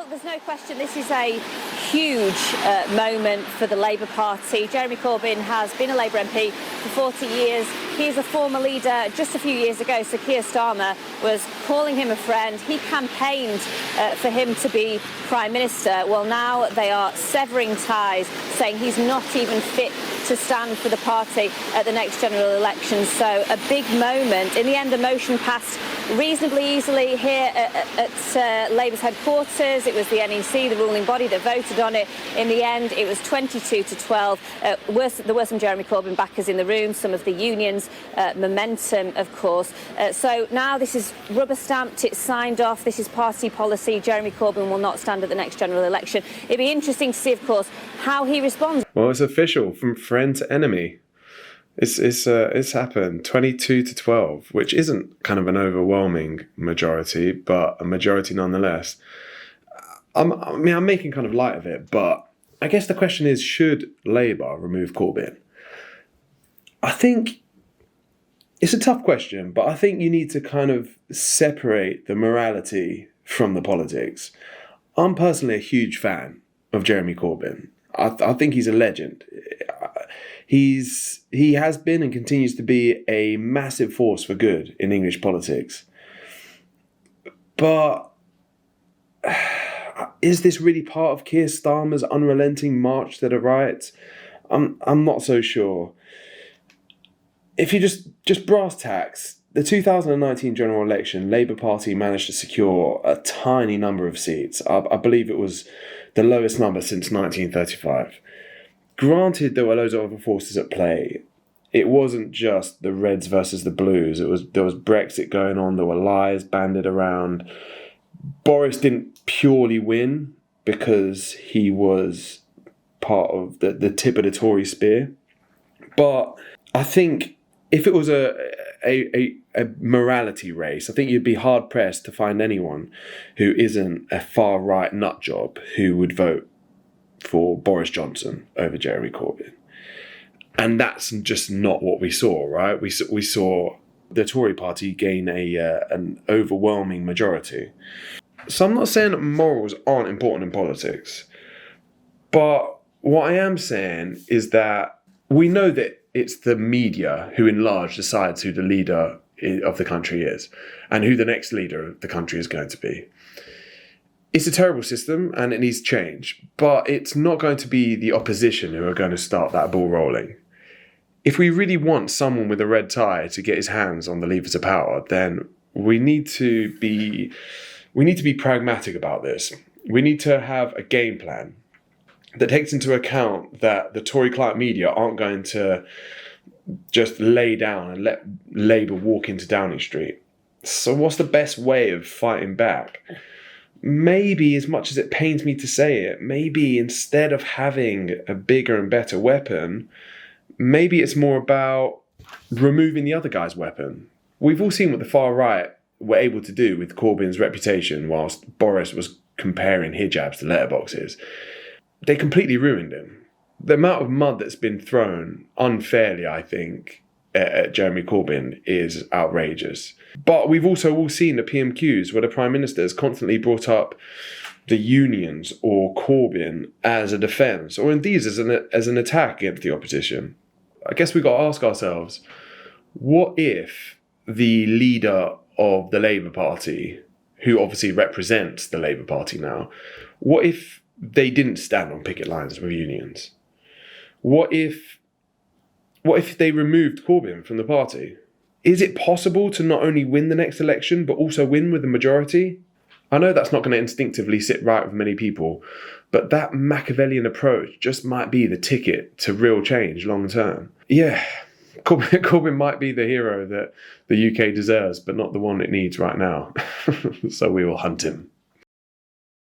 Well, there's no question this is a huge moment for the Labour Party. Jeremy Corbyn has been a Labour MP for 40 years. He's a former leader just a few years ago, so Kier Starmer was calling him a friend. He campaigned for him to be Prime Minister. Well, now they are severing ties, saying he's not even fit to stand for the party at the next general election. So a big moment. In the end, the motion passed reasonably easily here at Labour's headquarters. It was the NEC, the ruling body, that voted on it. In the end, it was 22-12. There were some Jeremy Corbyn backers in the room, some of the unions, Momentum, of course. So now this is rubber stamped, it's signed off, this is party policy. Jeremy Corbyn will not stand at the next general election. It'd be interesting to see, of course, how he responds. Well, it's official, from friend to enemy. It's happened, 22-12, which isn't kind of an overwhelming majority, but a majority nonetheless. I'm making kind of light of it, but I guess the question is, should Labour remove Corbyn? I think it's a tough question, but I think you need to kind of separate the morality from the politics. I'm personally a huge fan of Jeremy Corbyn. I think he's a legend. He has been and continues to be a massive force for good in English politics. But is this really part of Kier Starmer's unrelenting march to the right? I'm not so sure. If you just brass tacks, the 2019 general election, Labour Party managed to secure a tiny number of seats. I believe it was the lowest number since 1935. Granted, there were loads of other forces at play. It wasn't just the Reds versus the Blues. There was Brexit going on. There were lies banded around. Boris didn't purely win because he was part of the tip of the Tory spear. But I think if it was a morality race, I think you'd be hard pressed to find anyone who isn't a far right nut job who would vote for Boris Johnson over Jeremy Corbyn. And that's just not what we saw, right? We saw the Tory party gain an overwhelming majority. So I'm not saying that morals aren't important in politics, but what I am saying is that we know that it's the media who in large decides who the leader of the country is and who the next leader of the country is going to be. It's a terrible system and it needs change, but it's not going to be the opposition who are going to start that ball rolling. If we really want someone with a red tie to get his hands on the levers of power, then we need to be pragmatic about this. We need to have a game plan that takes into account that the Tory client media aren't going to just lay down and let Labour walk into Downing Street. So what's the best way of fighting back? Maybe, as much as it pains me to say it, maybe instead of having a bigger and better weapon, maybe it's more about removing the other guy's weapon. We've all seen what the far right were able to do with Corbyn's reputation whilst Boris was comparing hijabs to letterboxes. They completely ruined him. The amount of mud that's been thrown unfairly, I think, at Jeremy Corbyn is outrageous. But we've also all seen the PMQs where the Prime Minister has constantly brought up the unions or Corbyn as a defence, or indeed as an attack against the opposition. I guess we've got to ask ourselves, what if the leader of the Labour Party, who obviously represents the Labour Party now, what if they didn't stand on picket lines with unions? What if they removed Corbyn from the party? Is it possible to not only win the next election, but also win with a majority? I know that's not going to instinctively sit right with many people, but that Machiavellian approach just might be the ticket to real change long term. Yeah, Corbyn might be the hero that the UK deserves, but not the one it needs right now. So we will hunt him.